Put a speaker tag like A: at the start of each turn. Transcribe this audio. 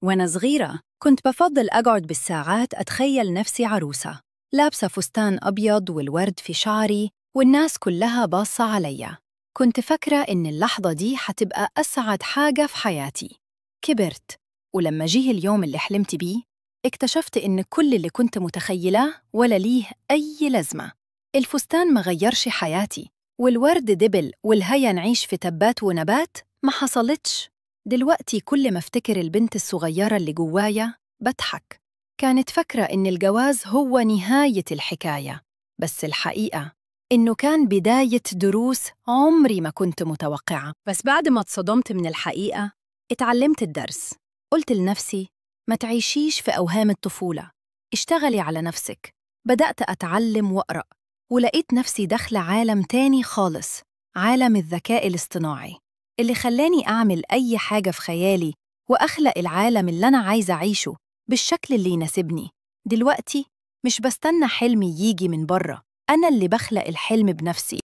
A: وأنا صغيرة كنت بفضل أقعد بالساعات أتخيل نفسي عروسة، لابسة فستان أبيض والورد في شعري والناس كلها باصة عليا. كنت فاكرة إن اللحظة دي حتبقى أسعد حاجة في حياتي. كبرت، ولما جيه اليوم اللي حلمت بيه اكتشفت إن كل اللي كنت متخيلاه ولا ليه أي لازمة. الفستان ما غيرش حياتي، والورد دبل والهيا نعيش في تبات ونبات ما حصلتش. دلوقتي كل ما افتكر البنت الصغيرة اللي جوايا بضحك. كانت فاكرة إن الجواز هو نهاية الحكاية، بس الحقيقة إنه كان بداية دروس عمري ما كنت متوقعة. بس بعد ما اتصدمت من الحقيقة اتعلمت الدرس. قلت لنفسي ما تعيشيش في أوهام الطفولة، اشتغلي على نفسك. بدأت أتعلم وأقرأ، ولقيت نفسي داخلة عالم تاني خالص، عالم الذكاء الاصطناعي، اللي خلاني أعمل أي حاجة في خيالي وأخلق العالم اللي أنا عايزة أعيشه بالشكل اللي يناسبني. دلوقتي مش بستنى حلمي يجي من بره، أنا اللي بخلق الحلم بنفسي.